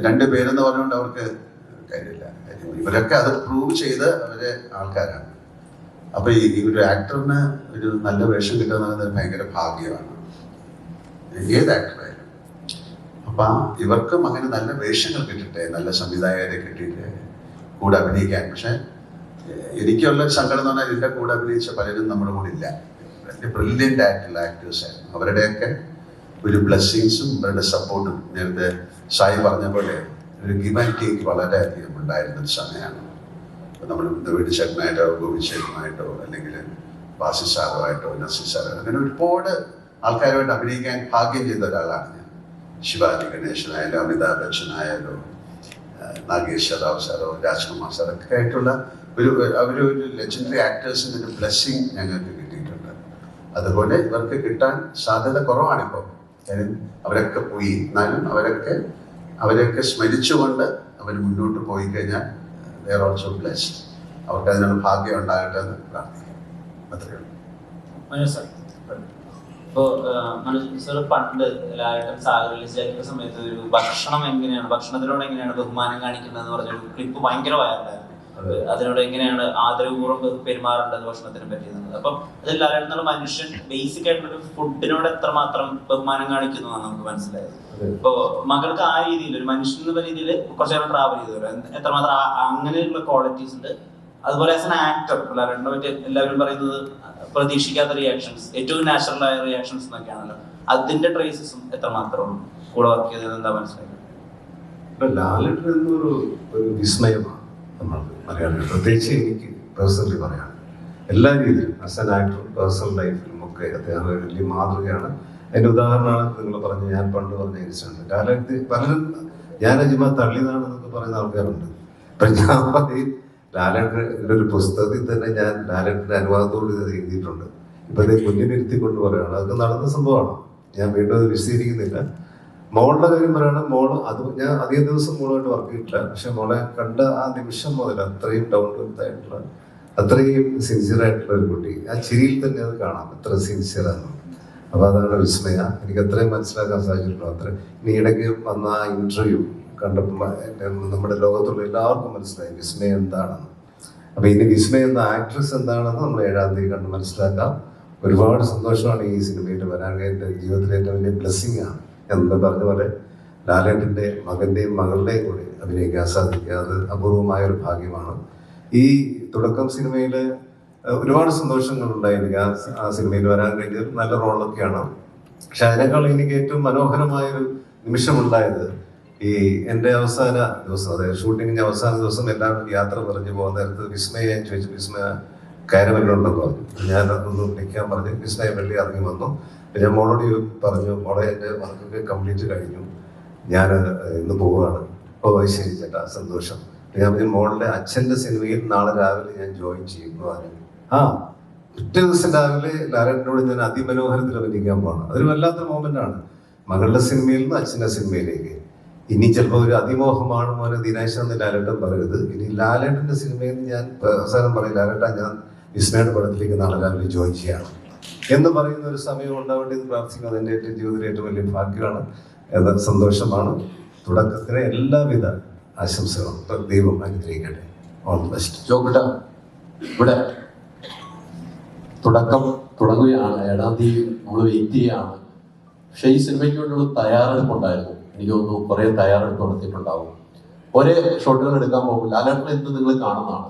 2 പേരെന്ന് പറഞ്ഞുകൊണ്ട് അവർക്ക് കാര്യമില്ല. ഇവരൊക്കെ അത് പ്രൂവ് ചെയ്ത് അവരെ ആൾക്കാരാണ്. അപ്പോൾ ഈ ഒരു ആക്ടറിന് ഒരു നല്ല വേഷം കിട്ടുക എന്ന് പറയുന്നത് ഭയങ്കര ഭാഗ്യമാണ്, ഏത് ആക്ടറായാലും. അപ്പം ഇവർക്കും അങ്ങനെ നല്ല വേഷങ്ങൾ കിട്ടട്ടെ, നല്ല സംവിധായകരെ കിട്ടിയിട്ട് കൂടെ അഭിനയിക്കാൻ. പക്ഷെ എനിക്കുള്ള സങ്കടം എന്ന് പറഞ്ഞാൽ ഇതിൻ്റെ കൂടെ അഭിനയിച്ച പലരും നമ്മുടെ കൂടെ ഇല്ല. വലിയ ബ്രില്യൻ്റ് ആയിട്ടുള്ള ആക്ടേഴ്സായിരുന്നു. അവരുടെയൊക്കെ ഒരു ബ്ലെസ്സിങ്സും അവരുടെ സപ്പോർട്ടും നേരത്തെ സായി പറഞ്ഞ പോലെ ഒരു ഗിവ് ആൻഡ് ടേക്ക് വളരെയധികം ഉണ്ടായിരുന്നൊരു സമയമാണ്. അപ്പോൾ നമ്മൾ വീട് ചേട്ടനായിട്ടോ ഗോപിച്ചേട്ടനായിട്ടോ അല്ലെങ്കിൽ ബാസി സാറുമായിട്ടോ നസീർ സാറോ അങ്ങനെ ഒരുപാട് ആൾക്കാരുമായിട്ട് അഭിനയിക്കാൻ ഭാഗ്യം ചെയ്ത ഒരാളാണ് ഞാൻ. ശിവാജി ഗണേശനായാലും അമിതാഭ് ബച്ചനായാലോ നാഗേശ്വർ റാവ് സാറോ രാജ്കുമാർ സാറൊക്കെ ആയിട്ടുള്ള അവരൊരു ലെജൻഡറി ആക്ടേഴ്സിൻ്റെ ഒരു ബ്ലെസ്സിങ് ഞങ്ങൾക്ക് കിട്ടിയിട്ടുണ്ട്. അതുപോലെ ഇവർക്ക് കിട്ടാൻ സാധ്യത കുറവാണിപ്പോൾ. കാര്യം അവരൊക്കെ പോയി, എന്നാലും അവരെയൊക്കെ സ്മരിച്ചുകൊണ്ട് അവർ മുന്നോട്ട് പോയി കഴിഞ്ഞാൽ they are also blessed. അവർക്ക് അതിനുള്ള ഭാഗ്യം ഉണ്ടാകട്ടെ എന്ന് പ്രാർത്ഥിക്കാം. അത്രയേ ഉള്ളൂ. ഇപ്പോൾ മനോജ് സാർ പണ്ട് എല്ലാവരും സാഗറിലിസ്റ്റാക്കുന്ന സമയത്ത് ഒരു ഭക്ഷണത്തിനോട് എങ്ങനെയാണ് ബഹുമാനം കാണിക്കുന്നതെന്ന് പറഞ്ഞൊരു ക്ലിപ്പ് ഭയങ്കര വൈറലായിരുന്നു. അതിനോട് എങ്ങനെയാണ് ആദരവപൂർവ്വം പെരുമാറേണ്ടത് ഭക്ഷണത്തിനെ പറ്റിയത്. അപ്പം അതെല്ലാവരും എന്നുള്ള മനുഷ്യൻ ബേസിക് ആയിട്ടൊരു ഫുഡിനോട് എത്രമാത്രം ബഹുമാനം കാണിക്കുന്നു എന്നാണ് നമുക്ക് മനസ്സിലായത്. ഇപ്പോ മകൾക്ക് ആ രീതിയിൽ ഒരു മനുഷ്യൻ എന്നുള്ള രീതിയിൽ കുറച്ചു നേരം ട്രാവൽ ചെയ്തു എത്രമാത്രം അങ്ങനെയുള്ള ക്വാളിറ്റീസ് ഉണ്ട്. അതുപോലെ ആസ് എൻ ആക്ടർ ലാലേട്ടനെ പറ്റി എല്ലാവരും പറയുന്നത് പ്രതീക്ഷിക്കാത്ത റിയാക്ഷൻസ്, ഏറ്റവും നാച്ചുറൽ ആയ റിയാക്ഷൻസ് എന്നൊക്കെയാണല്ലോ. അതിന്റെ ട്രേസസും എത്രമാത്രം കൂടെ വർക്ക് ചെയ്തത് എന്താ മനസ്സിലായത്? ഇപ്പൊ ലാലേട്ടൻ എന്നൊരു വിസ്മയമാണ് നമ്മൾ മലയാളികൾ, പ്രത്യേകിച്ച് എനിക്ക് പേഴ്സണലി പറയാം. എല്ലാ രീതിയിലും ആസ് എൻ ആക്ടർ പേഴ്സണൽ ലൈഫിലും ഒക്കെ അദ്ദേഹം ഒരു വലിയ മാതൃകയാണ്. അതിൻ്റെ ഉദാഹരണമാണ് നിങ്ങൾ പറഞ്ഞ ഞാൻ പണ്ട് പറഞ്ഞ ഇൻസിഡന്റ്. ലാലേട്ടൻ പലരും ഞാൻ അജിമ തള്ളിയതാണെന്നൊക്കെ പറയുന്ന ആൾക്കാരുണ്ട്. ഇപ്പം ഞാൻ പറയും ലാലേട്ടൻ്റെ ഒരു പുസ്തകത്തിൽ തന്നെ ഞാൻ ലാലേട്ടൻ്റെ അനുവാദത്തോട് ഇത് എഴുതിയിട്ടുണ്ട്. ഇപ്പം ഇത് മുന്നിലിരുത്തിക്കൊണ്ട് പറയുകയാണ്. അതൊക്കെ നടന്ന സംഭവമാണ്. ഞാൻ വീണ്ടും അത് വിശദീകരിക്കുന്നില്ല. മോളുടെ കാര്യം പറയുകയാണെങ്കിൽ മോള് അത് ഞാൻ അധിക ദിവസം മോളുമായിട്ട് വർക്ക് ചെയ്തിട്ടില്ല. പക്ഷെ മോളെ കണ്ട ആ നിമിഷം മുതൽ അത്രയും ഡൗൺ ടു എർത്ത് ആയിട്ടുള്ള, അത്രയും സിൻസിയർ ആയിട്ടുള്ള ഒരു കുട്ടി. ആ ചിരിയിൽ തന്നെ അത് കാണാം എത്ര സിൻസിയറാണ്. അപ്പോൾ അതാണ് വിസ്മയ. എനിക്ക് അത്രയും മനസ്സിലാക്കാൻ സാധിച്ചിട്ടുള്ളൂ. ഇനി ഇടയ്ക്ക് വന്ന ആ ഇൻ്റർവ്യൂ കണ്ടപ്പോൾ നമ്മുടെ ലോകത്തുള്ള എല്ലാവർക്കും മനസ്സിലായി വിസ്മയ എന്താണെന്ന്. അപ്പോൾ ഇനി വിസ്മയ എന്ന ആക്ട്രസ് എന്താണെന്ന് നമ്മൾ 7-ാം തീയതി കണ്ട് മനസ്സിലാക്കാം. ഒരുപാട് സന്തോഷമാണ് ഈ സിനിമയിൽ വരാൻ. എൻ്റെ ജീവിതത്തിലെ ഏറ്റവും വലിയ ബ്ലെസ്സിങ് ആണ്. എന്ന് പറഞ്ഞ പോലെ ലാലേട്ടൻ്റെ മകൻ്റെയും മകളുടെയും കൂടി അഭിനയിക്കാൻ സാധിക്കുക, അത് അപൂർവമായൊരു ഭാഗ്യമാണ്. ഈ തുടക്കം സിനിമയിൽ ഒരുപാട് സന്തോഷങ്ങളുണ്ടായി. എനിക്ക് ആ സിനിമയിൽ വരാൻ കഴിഞ്ഞത് നല്ല റോളൊക്കെയാണ്. പക്ഷെ അതിനേക്കാൾ എനിക്ക് ഏറ്റവും മനോഹരമായൊരു നിമിഷമുണ്ടായത് ഈ എൻ്റെ അവസാന ദിവസം, അതായത് ഷൂട്ടിങ്ങിൻ്റെ അവസാന ദിവസം എല്ലാവരും യാത്ര പറഞ്ഞു പോകുന്ന നേരത്ത് വിസ്മയെ ഞാൻ ചോദിച്ചു, വിസ്മയ കാരവല്ലുണ്ടെന്ന് പറഞ്ഞു. ഞാൻ ഒന്ന് വിളിക്കാൻ പറഞ്ഞു. വിസ്മയ വെള്ളി ഇറങ്ങി വന്നു. ഞാൻ മോളോട് പറഞ്ഞു, മോളെ എൻ്റെ വർക്കൊക്കെ കംപ്ലീറ്റ് കഴിഞ്ഞു, ഞാൻ ഇന്ന് പോവുകയാണ്. ഓ ശരി ചേട്ടാ, സന്തോഷം. ഞാൻ പറഞ്ഞു മോളുടെ അച്ഛൻ്റെ സിനിമയിൽ നാളെ രാവിലെ ഞാൻ ജോയിൻ ചെയ്യുന്നു. പറഞ്ഞു പിറ്റേ ദിവസം രാവിലെ ലാലേട്ടനോട് ഞാൻ അതിമനോഹരത്തിൽ അഭിനയിക്കാൻ പോകണം. അതൊരു വല്ലാത്ത മൊമെൻ്റാണ്. മകളുടെ സിനിമയിൽ നിന്ന് അച്ഛൻ്റെ സിനിമയിലേക്ക്. ഇനി ചിലപ്പോൾ ഒരു അതിമോഹമാണ് മോനെ ദിനേശ് എന്ന് ലാലേട്ടൻ പറയരുത്. ഇനി ലാലേട്ടൻ്റെ സിനിമയിൽ നിന്ന് ഞാൻ അവസാനം പറയും, ലാലേട്ടൻ ഞാൻ വിസ്മയുടെ പടത്തിലേക്ക് നാളെ രാവിലെ ജോയിൻ ചെയ്യണം എന്ന് പറയുന്ന ഒരു സമയം ഉണ്ടാവേണ്ടി എന്ന് പ്രാർത്ഥിക്കുന്നത് എൻ്റെ ഏറ്റവും ജീവിതത്തിലെ ഏറ്റവും വലിയ ഭാഗ്യമാണ്, സന്തോഷമാണ്. തുടക്കത്തിന് എല്ലാവിധ ആശംസകളും ദൈവം അനുഗ്രഹിക്കട്ടെ. All the best. ജോക്കുട്ട, ഇവിടെ തുടങ്ങുകയാണ്. 7-ാം തീയതി നമ്മൾ വെയിറ്റ് ചെയ്യുകയാണ്. പക്ഷേ ഈ സിനിമയ്ക്ക് വേണ്ടിയുള്ള തയ്യാറെടുപ്പുണ്ടായിരുന്നു. എനിക്ക് തോന്നുന്നു കുറേ തയ്യാറെടുപ്പ് നടത്തിയിട്ടുണ്ടാവും. ഒരേ ഷോട്ടുകൾ എടുക്കാൻ പോകും. ലാലേട്ടൻ എന്ന് നിങ്ങൾ കാണുന്നതാണ്.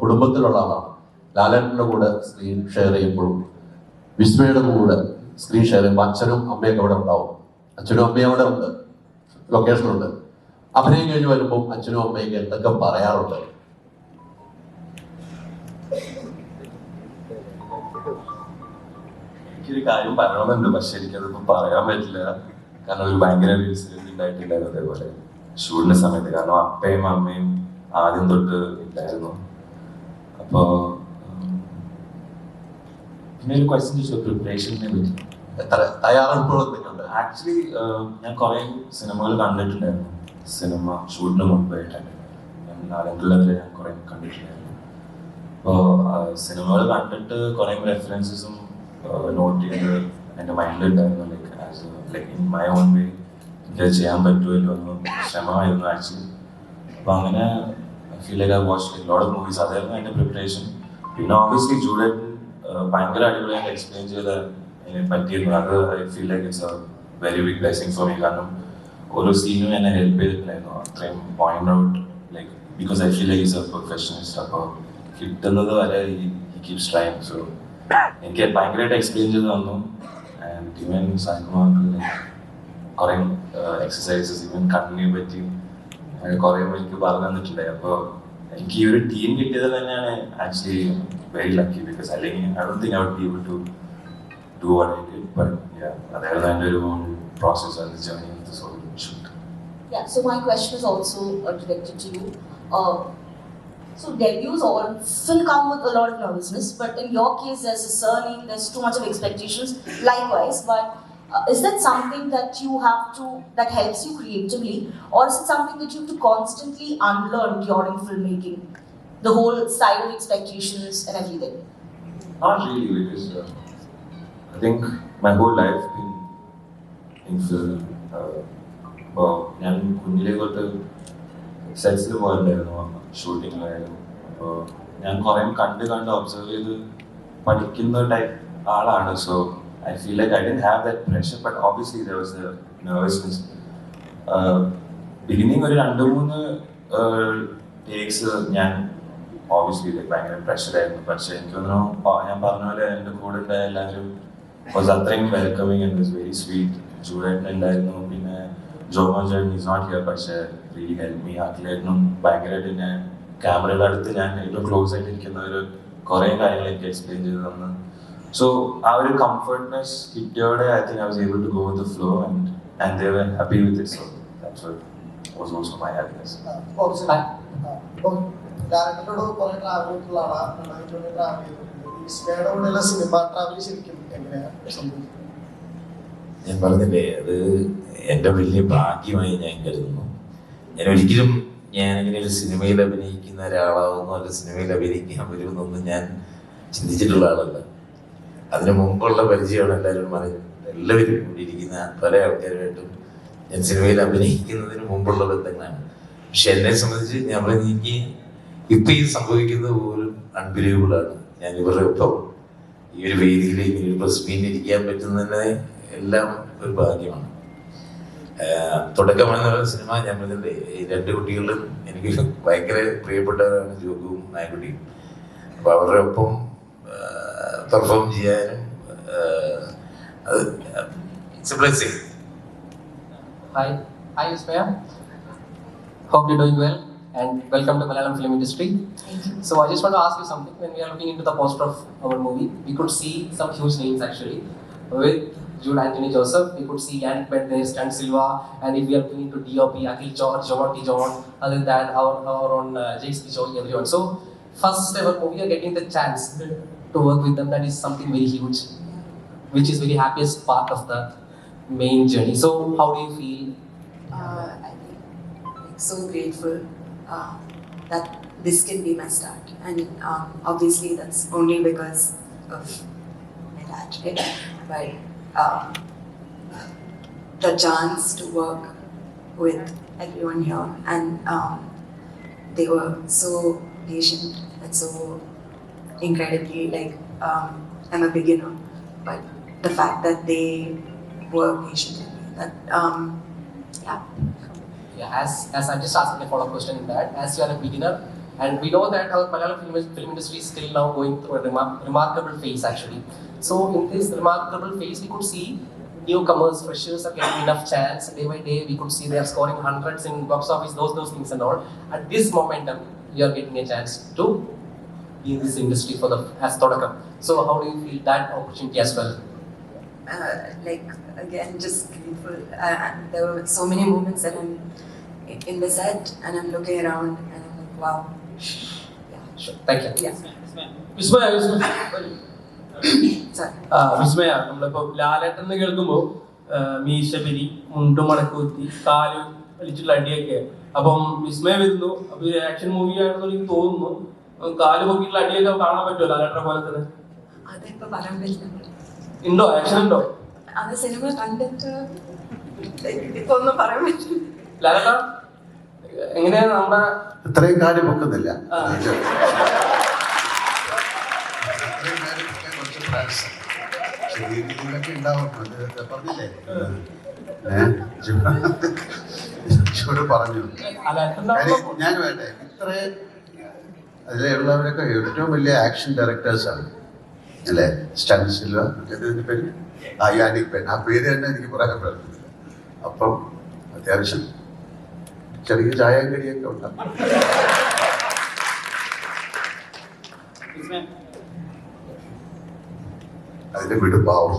കുടുംബത്തിലുള്ള ആളാണ്. ലാലേട്ടൻ്റെ കൂടെ സ്ക്രീൻ ഷെയർ ചെയ്യുമ്പോഴും വിസ്മയുടെ കൂടെ സ്ക്രീൻ ഷെയർ ചെയ്യുമ്പോൾ അച്ഛനും അമ്മയൊക്കെ അവിടെ ഉണ്ടാവും. അച്ഛനും അമ്മയും അവിടെ ഉണ്ട്, ലൊക്കേഷനുണ്ട്. അഭിനയം കഴിഞ്ഞ് വരുമ്പോൾ അച്ഛനും അമ്മയൊക്കെ എന്തൊക്കെ പറയാറുണ്ട്? എനിക്കൊരു കാര്യം പറയണമെന്നുണ്ട്, പക്ഷെ എനിക്കതിപ്പോൾ പറയാൻ പറ്റില്ല. കാരണം ഒരു ഭയങ്കര ഒരു ഇൻസിഡന്റ് ഉണ്ടായിട്ടുണ്ടായിരുന്നു അതേപോലെ ഷൂട്ടിന്റെ സമയത്ത്. കാരണം അപ്പയും അമ്മയും ആദ്യം തൊട്ട് ഇല്ലായിരുന്നു. അപ്പോൾ പിന്നെ ഒരു ക്വസ്റ്റ്യൻ ചോദിച്ചു പ്രിപ്പറേഷനെ പറ്റി. തയ്യാറെടുപ്പുകൾ എന്തൊക്കെയുണ്ട്? ആക്ച്വലി ഞാൻ കുറേ സിനിമകൾ കണ്ടിട്ടുണ്ടായിരുന്നു. സിനിമ ഷൂട്ടിന് മുമ്പായിട്ടാണ് ഞാൻ നാലെങ്കിലുള്ളവരെ ഞാൻ കുറേ കണ്ടിട്ടുണ്ടായിരുന്നു. അപ്പോൾ സിനിമകൾ കണ്ടിട്ട് കുറേ റെഫറൻസസും നോട്ട് ചെയ്ത് എൻ്റെ മൈൻഡിലുണ്ടായിരുന്നു. Like in my own way എനിക്ക് ചെയ്യാൻ പറ്റുമല്ലോ എന്ന് ശ്രമമായിരുന്നു ആക്ച്വലി. അപ്പോൾ അങ്ങനെ I feel like I watch lot of movies. അതായിരുന്നു എൻ്റെ പ്രിപ്പറേഷൻ. പിന്നെ ഓബിയസ്ലി ജൂഡൻ ഭയങ്കര അടിപൊളിയായിട്ട് എക്സ്പ്ലെയിൻ ചെയ്ത് പറ്റിയിരുന്നു. അത് I feel like it's a very big blessing for me. കാരണം ഓരോ സീനും എന്നെ ഹെൽപ്പ് ചെയ്തിട്ടുണ്ടായിരുന്നു അത്രയും point out, like because I feel like is a professionalist. അപ്പോൾ കിട്ടുന്നത് വരെ ഈ കീപ്സ് ട്രൈങ്. സോ എനിക്ക് ഭയങ്കരമായിട്ട് എക്സ്പ്ലെയിൻ ചെയ്ത് തന്നു. ആൻഡ് ഈവൻ സായികുമാർക്ക് കുറേ എക്സസൈസസ് ഈവൻ കണ്ണിനെ പറ്റി കുറേ എനിക്ക് പറഞ്ഞു തന്നിട്ടുണ്ടായി. അപ്പോൾ എനിക്ക് ഈ ഒരു ടീം കിട്ടിയത് തന്നെയാണ് ആക്ച്വലി വെരി ലക്കി. ബിക്കോസ് അല്ലെങ്കിൽ I don't think I would be able to do what I did. But അതായിരുന്നു എൻ്റെ ഒരു process and journey of this whole shoot. Yeah, so my question is also directed to you. So debuts often come with a lot of nervousness, but in your case there's a surname, there's too much of expectations, likewise. But is that something that you have to, that helps you creatively, or is it something that you have to constantly unlearn during filmmaking? The whole side of expectations and everything? Not really, because I think my whole life in film. അപ്പോൾ ഞാൻ കുഞ്ഞിലെ തൊട്ട് സെറ്റ്സിൽ പോയിട്ടുണ്ടായിരുന്നു, ഷൂട്ടിങ്ങിലായാലും. അപ്പോൾ ഞാൻ കുറേ കണ്ട് observe ചെയ്ത് പഠിക്കുന്ന ടൈപ്പ് ആളാണ്. So I feel like I didn't have that pressure, but obviously there was the nervousness. Beginning ഒരു 2-3 ടേക്സ് ഞാൻ ഓബിയസ്ലി ഭയങ്കര പ്രഷറായിരുന്നു. പക്ഷേ എനിക്ക് തോന്നുന്നു ഞാൻ പറഞ്ഞ പോലെ എൻ്റെ കൂടെ ഉണ്ടായ എല്ലാവരും വാസ് അത്രയും welcoming and was very sweet. ജൂഡേട്ടൻ ഉണ്ടായിരുന്നു, പിന്നെ ജോമോൻ ചേട്ടൻ ഈസ് നോട്ട് ഹിയർ, പക്ഷേ റിയലി ഹെൽപ്പ് മീ. അഖിലേട്ടനും ഭയങ്കരമായിട്ട് ഞാൻ ക്യാമറയുടെ അടുത്ത് ഞാൻ ഏറ്റവും ക്ലോസ് ആയിട്ട് ഇരിക്കുന്നവർ കുറേ കാര്യങ്ങൾ എനിക്ക് എക്സ്പ്ലെയിൻ ചെയ്ത് തന്നു. സോ ആ ഒരു കംഫർട്ട്നെസ് കിട്ടിയോടെ I think I was able to go with the flow and they were happy with it. So that's was also my happiness. ഡയറക്ടറോട് കുറെ ട്രാവൽ ചെയ്തിട്ടുള്ള ആളാണ്, ട്രാവൽ ചെയ്തിട്ടുണ്ട്. ഇസ്മയോടുള്ള സിനിമ ട്രാവൽ ശരിക്കും എങ്ങനെയാണ് സംഭവിക്കുന്നത്? ഞാൻ പറഞ്ഞില്ലേ, അത് എൻ്റെ വലിയ ഭാഗ്യമായി ഞാൻ കരുതുന്നു. ഞാൻ ഒരിക്കലും ഞാനിങ്ങനെ ഒരു സിനിമയിൽ അഭിനയിക്കുന്ന ഒരാളാവുന്നോ അല്ല സിനിമയിൽ അഭിനയിക്കാൻ വരുമെന്നൊന്നും ഞാൻ ചിന്തിച്ചിട്ടുള്ള ആളല്ല. അതിന് മുമ്പുള്ള പരിചയമാണ് എല്ലാവരും ഇരിക്കുന്ന പല ആൾക്കാരുമായിട്ടും ഞാൻ സിനിമയിൽ അഭിനയിക്കുന്നതിന് മുമ്പുള്ള ബന്ധങ്ങളാണ്. പക്ഷെ എന്നെ സംബന്ധിച്ച് ഞാൻ പറഞ്ഞ എനിക്ക് ഇപ്പം ഈ സംഭവിക്കുന്നത് പോലും അൺബിലീവബിളാണ്. ഞാൻ ഇവരുടെ ഒപ്പം ഈ ഒരു വേദിയിൽ ഇങ്ങനെ ഒരു പ്രസ് മീറ്റ് ഇരിക്കാൻ പറ്റുന്നതിനെ എല്ലാം ഒരു ഭാഗ്യമാണ്. തുടക്കമെന്ന സിനിമ ഞാൻ പറഞ്ഞില്ലേ, ഈ 2 കുട്ടികളിലും എനിക്ക് ഭയങ്കര പ്രിയപ്പെട്ടവരാണ് ജോഗുവും നായകുട്ടിയും. അപ്പോൾ അവരുടെ ഒപ്പം പെർഫോം ചെയ്യാനും അത് it's A blessing. Hi Ismaya. Hope you're doing well and welcome to Malayalam film industry. Thank you. So I just want to ask you something. When we are looking into the poster of our movie, we could see some huge names actually. With Jude Anthony Joseph, we could see Yannick Bender, Stan Silva, and if we are looking into DOP, Akhil George, John, other than that, our own James Joy, everyone. So first ever movie, we are getting the chance to work with them. That is something very huge, which is very happiest part of the main journey. So how do you feel? I think so grateful that this can be my start, and obviously that's only because of my dad, right? But the chance to work with everyone here, and they were so patient and so incredibly I'm a beginner, but the fact that they were patient with me, that As I just asked a follow-up question in that, as you are a beginner, and we know that our Malayalam film industry is still now going through a remarkable phase actually. So in this remarkable phase, we could see newcomers, freshers are getting enough chance. Day by day, we could see they are scoring hundreds in box office, those things and all. At this momentum, you are getting a chance to be in this industry as Todakam. So how do you feel that opportunity as well? Again, just grateful. There were so many moments that I'm in the set and I'm looking around and I'm like, wow. Yeah. Sure. Thank you. Yeah. Vismaya. Sorry. വിസ്മയ, നമ്മളിപ്പോൾ ലാലേട്ടൻ കേൾക്കുമ്പോൾ മീശ പിരി, മുണ്ടു മടക്കുത്തി, കാല് അടിച്ചിട്ടുള്ള അടിയൊക്കെ. അപ്പം വിസ്മയ വരുന്നു, അപ്പൊ action movie ആണെന്ന് എനിക്ക് തോന്നുന്നു. കാല് പൊക്കിയിട്ടുള്ള അടിയൊക്കെ കാണാൻ പറ്റുമോ ലാലേട്ടനെ പോലെ തന്നെ? അതിപ്പോ പറയാൻ പറ്റില്ല. ഉണ്ടോ, ആക്ഷൻ ഉണ്ടോ? അത് സിനിമ കണ്ടിട്ട് ഇപ്പൊ ഒന്നും പറയാൻ പറ്റില്ല. ലാലേട്ട എങ്ങനെയാണ് നമ്മുടെ ഇത്രയും കാര്യം പൊക്കുന്നില്ല. പറഞ്ഞില്ലേ പറഞ്ഞു. ഞാൻ വേണ്ടേ ഇത്രയും അതിലുള്ളവരൊക്കെ ഏറ്റവും വലിയ ആക്ഷൻ ഡയറക്ടേഴ്സാണ് അല്ലേ? സ്റ്റൺസില്ല ഇതിന്റെ പേര് യാനിക് പെൻ, ആ പേര് തന്നെ എനിക്ക് പറയാൻ പറ്റുന്നില്ല. അപ്പം അത്യാവശ്യം ചെറിയ ചായയും കടിയൊക്കെ ഉണ്ടാകും. അതിന്റെ വീട് പാവം.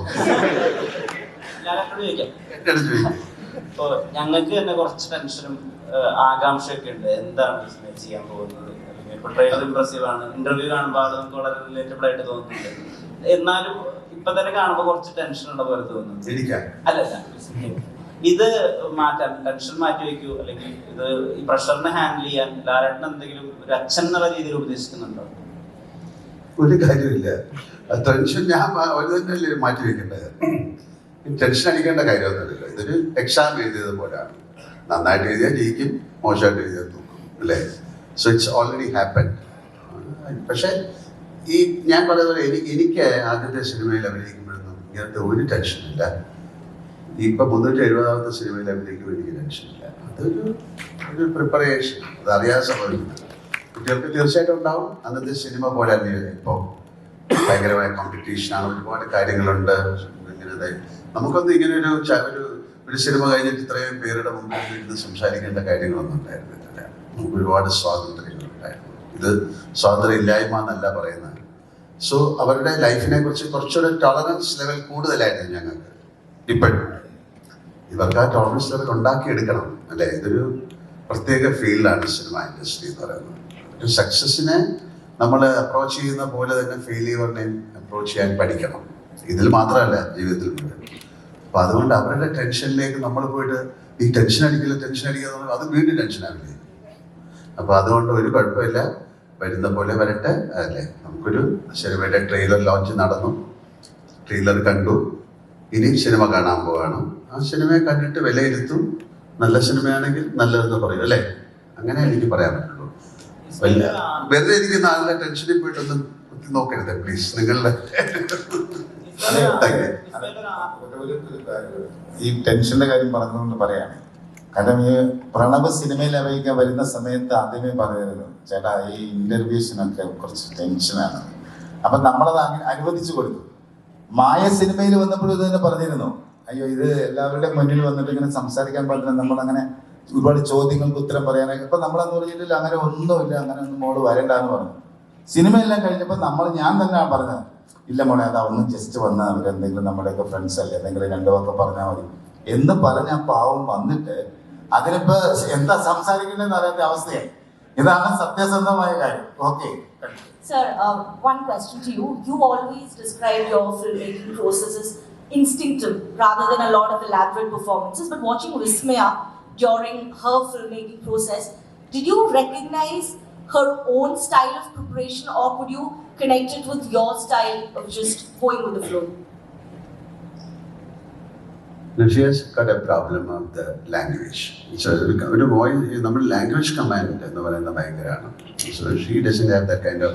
എന്റെ അടുത്ത് ചോദിക്കാം. ഇപ്പൊ ഞങ്ങൾക്ക് തന്നെ കുറച്ച് ടെൻഷനും ആകാംക്ഷയൊക്കെ ഉണ്ട്. എന്താണ് വിസ്മയ ചെയ്യാൻ പോകുന്നത്? ഇപ്പൊ ട്രെയിലർ ഇംപ്രസീവ് ആണ്, ഇന്റർവ്യൂ കാണുമ്പോൾ അത് നമുക്ക് വളരെ റിലേറ്റബിൾ ആയിട്ട് തോന്നുന്നുണ്ട്. എന്നാലും ഇപ്പൊ തന്നെ കാണുമ്പോൾ കുറച്ച് ടെൻഷൻ ഉള്ള പോലെ തോന്നുന്നു. അല്ലല്ല, ഇത് മാറ്റാൻ ടെൻഷൻ മാറ്റി വയ്ക്കൂ, അല്ലെങ്കിൽ ഇത് ഈ പ്രഷറിനെ ഹാൻഡിൽ ചെയ്യാൻ ലാലേട്ടൻ എന്തെങ്കിലും ഒരു അച്ഛൻ എന്നുള്ള രീതിയിൽ ഉപദേശിക്കുന്നുണ്ടോ? ഒരു കാര്യമില്ല. ടെൻഷൻ ഞാൻ ഒരു തന്നെയല്ലേ മാറ്റി വെക്കേണ്ടത്. ടെൻഷൻ അടിക്കേണ്ട കാര്യമൊന്നുമില്ല. ഇതൊരു എക്സാം എഴുതിയത് പോലെയാണ്. നന്നായിട്ട് എഴുതിയാൽ ജയിക്കും, മോശമായിട്ട് എഴുതിയാൽ തൂക്കും അല്ലേ? So it's already happen. പക്ഷെ ഈ ഞാൻ പറയുന്നത് എനിക്ക് ആദ്യത്തെ സിനിമയിൽ അഭിനയിക്കുമ്പോഴൊന്നും ഇങ്ങനത്തെ ഒരു ടെൻഷനില്ല. ഇപ്പം 370ാമത്തെ സിനിമയിൽ അഭിനയിക്കുമ്പോൾ എനിക്ക് ടെൻഷനില്ല. അതൊരു പ്രിപ്പറേഷൻ, അത് അറിയാതെ സംഭവിക്കുന്നത്. കുട്ടികൾക്ക് തീർച്ചയായിട്ടും ഉണ്ടാവും. അന്നത്തെ സിനിമ പോലെ തന്നെയല്ലേ ഇപ്പോൾ ഭയങ്കരമായ കോമ്പറ്റീഷനാണ്, ഒരുപാട് കാര്യങ്ങളുണ്ട്. ഇങ്ങനെ നമുക്കൊന്നും ഇങ്ങനെ ഒരു സിനിമ കഴിഞ്ഞിട്ട് ഇത്രയും പേരുടെ മുമ്പിൽ ഇരുന്ന് സംസാരിക്കേണ്ട കാര്യങ്ങളൊന്നും ഉണ്ടായിരുന്നില്ല. നമുക്ക് ഒരുപാട് സ്വാതന്ത്ര്യങ്ങളുണ്ടായിരുന്നു. ഇത് സ്വാതന്ത്ര്യം ഇല്ലായ്മ എന്നല്ല പറയുന്നത്. സോ അവരുടെ ലൈഫിനെ കുറിച്ച് കുറച്ചുകൂടെ ടോളറൻസ് ലെവൽ കൂടുതലായിരുന്നു ഞങ്ങൾക്ക്. ഇപ്പോഴും ഇവർക്ക് ആ ടോളറൻസ് ലെവൽ ഉണ്ടാക്കിയെടുക്കണം അല്ലേ? ഇതൊരു പ്രത്യേക ഫീൽഡാണ് സിനിമ ഇൻഡസ്ട്രി എന്ന് പറയുന്നത്. ഒരു സക്സസിനെ നമ്മൾ അപ്രോച്ച് ചെയ്യുന്ന പോലെ തന്നെ ഫെയിലിയറിനെയും അപ്രോച്ച് ചെയ്യാൻ പഠിക്കണം. ഇതിൽ മാത്രമല്ല, ജീവിതത്തിൽ മുഴുവൻ. അപ്പം അതുകൊണ്ട് അവരുടെ ടെൻഷനിലേക്ക് നമ്മൾ പോയിട്ട് ഈ ടെൻഷൻ അടിക്കുക അത് വീണ്ടും ടെൻഷനാവില്ലേ? അപ്പോൾ അതുകൊണ്ട് ഒരു കുഴപ്പമില്ല, വരുന്ന പോലെ വരട്ടെ അല്ലേ? നമുക്കൊരു സിനിമയുടെ ട്രെയിലർ ലോഞ്ച് നടന്നു, ട്രെയിലർ കണ്ടു, ഇനി സിനിമ കാണാൻ പോവാണ്. ആ സിനിമയെ കണ്ടിട്ട് വിലയിരുത്തും. നല്ല സിനിമയാണെങ്കിൽ നല്ലതെന്ന് പറയും അല്ലേ? അങ്ങനെ എനിക്ക് പറയാൻ പറ്റുള്ളൂ. വെറുതെ ഇരിക്കുന്ന ആളുടെ ടെൻഷനിൽ പോയിട്ടൊന്നും നോക്കരുത് പ്ലീസ്. നിങ്ങളുടെ ഈ ടെൻഷന്റെ കാര്യം പറഞ്ഞുകൊണ്ട് പറയാണ്. കാരണം ഈ പ്രണവ് സിനിമയിൽ അഭിനയിക്കാൻ വരുന്ന സമയത്ത് ആദ്യമേ പറയുന്നത്, ചേട്ടാ ഈ ഇന്റർവ്യൂസിനൊക്കെ കുറച്ച് ടെൻഷനാണ്. അപ്പൊ നമ്മളത് അനുവദിച്ചു കൊടുത്തു. മായ സിനിമയിൽ വന്നപ്പോഴും ഇത് തന്നെ പറഞ്ഞിരുന്നു, അയ്യോ ഇത് എല്ലാവരുടെയും മുന്നിൽ വന്നിട്ട് ഇങ്ങനെ സംസാരിക്കാൻ പാടില്ല, നമ്മളങ്ങനെ ഒരുപാട് ചോദ്യങ്ങൾക്ക് ഉത്തരം പറയാനൊക്കെ. ഇപ്പൊ നമ്മളെന്ന് പറഞ്ഞിട്ടില്ല, അങ്ങനെ ഒന്നുമില്ല, അങ്ങനെ ഒന്നും മോള് വരണ്ടെന്ന് പറഞ്ഞു. സിനിമയെല്ലാം കഴിഞ്ഞപ്പോൾ ഞാൻ തന്നെ പറഞ്ഞത്, ഇല്ല മോളെ അതാ ഒന്ന് ജസ്റ്റ് വന്നാൽ അവരെന്തെങ്കിലും നമ്മുടെയൊക്കെ ഫ്രണ്ട്സ് അല്ലേ, എന്തെങ്കിലും രണ്ടു വാക്ക് പറഞ്ഞാൽ മതി എന്ന് പറഞ്ഞ പാവം വന്നിട്ട് അതിനിപ്പോ എന്താ സംസാരിക്കേണ്ടതെന്ന് അറിയാത്ത അവസ്ഥയായി. ഇതാണ് സത്യസന്ധമായ കാര്യം. Okay. Sir, one question to you. You always describe your filmmaking process as instinctive rather than a lot of elaborate performances. But watching Vismaya during her filmmaking process, did you recognize her own style of preparation, or could you connect it with your style of just going with the flow? No, she has got a problem of the language. So, ഒരു voice, നമ്മുടെ language command എന്ന് പറയുന്നത് ഭയങ്കരമാണ്. So she doesn't have that kind of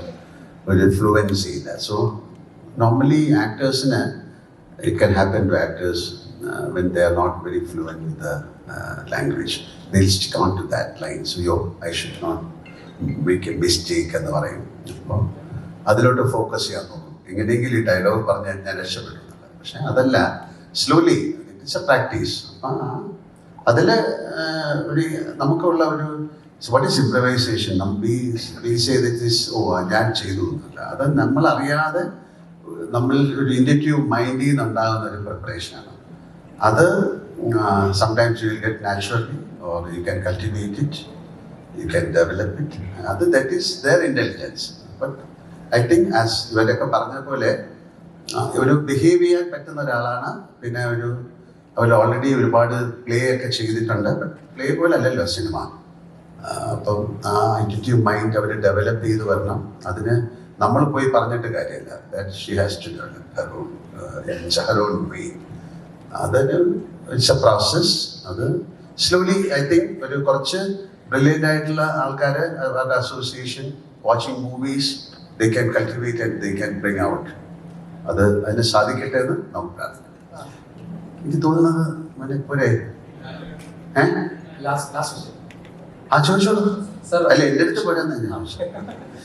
ഒരു fluency. So normally actors-ന് it can happen to actors when they are not very fluent with the language. They'll stick on to that line. So I should not make a mistake എന്ന് പറയും. അപ്പോൾ അതിലോട്ട് focus ചെയ്യാൻ നോക്കും. എങ്ങനെയെങ്കിലും ഈ dialogue പറഞ്ഞാൽ ഞാൻ രക്ഷപ്പെടുന്നില്ല. പക്ഷെ അതല്ല, സ്ലോലി ഇറ്റ്സ് എ പ്രാക്ടീസ്. അതിൽ ഒരു നമുക്കുള്ള ഒരു വാട്ട് ഈസ് ഇംപ്രവൈസേഷൻ, ഞാൻ ചെയ്തു എന്നല്ല, അത് നമ്മളറിയാതെ നമ്മൾ ഒരു ഇൻഡക്റ്റീവ് മൈൻഡിൽ നിന്നുണ്ടാകുന്ന ഒരു പ്രിപ്പറേഷനാണ്. അത് sometimes you will get naturally, or you can cultivate it, you can develop it. അത് that is their intelligence. But I think as ഇവരൊക്കെ പറഞ്ഞ പോലെ ഒരു ബിഹേവ് ചെയ്യാൻ പറ്റുന്ന ഒരാളാണ്. പിന്നെ അവർ ഓൾറെഡി ഒരുപാട് പ്ലേ ഒക്കെ ചെയ്തിട്ടുണ്ട്. ബട്ട് പ്ലേ പോലെ അല്ലല്ലോ സിനിമ. അപ്പം ആ ആറ്റിറ്റ്യൂഡ് മൈൻഡ് അവർ ഡെവലപ്പ് ചെയ്ത് വരണം. അതിന് നമ്മൾ പോയി പറഞ്ഞിട്ട് കാര്യമില്ല. That she has to develop her own way. അതൊരു ഇറ്റ്സ് എ പ്രോസസ്. അത് സ്ലോലി ഐ തിങ്ക് ഒരു കുറച്ച് ബ്രില്യൻ്റ് ആയിട്ടുള്ള ആൾക്കാർ അവരുടെ association watching movies they can cultivate and they can bring out. അത് അതിന് സാധിക്കട്ടെ എന്ന് നമുക്ക് പ്രാർത്ഥിക്കാം. എനിക്ക് തോന്നുന്നത് മനപ്പോരെ Last question. ആ ചോദിച്ചോളൂ. Sir, അല്ല എൻ്റെ അടുത്ത് പോരാന്ന് ഞാൻ ചോദിച്ചു.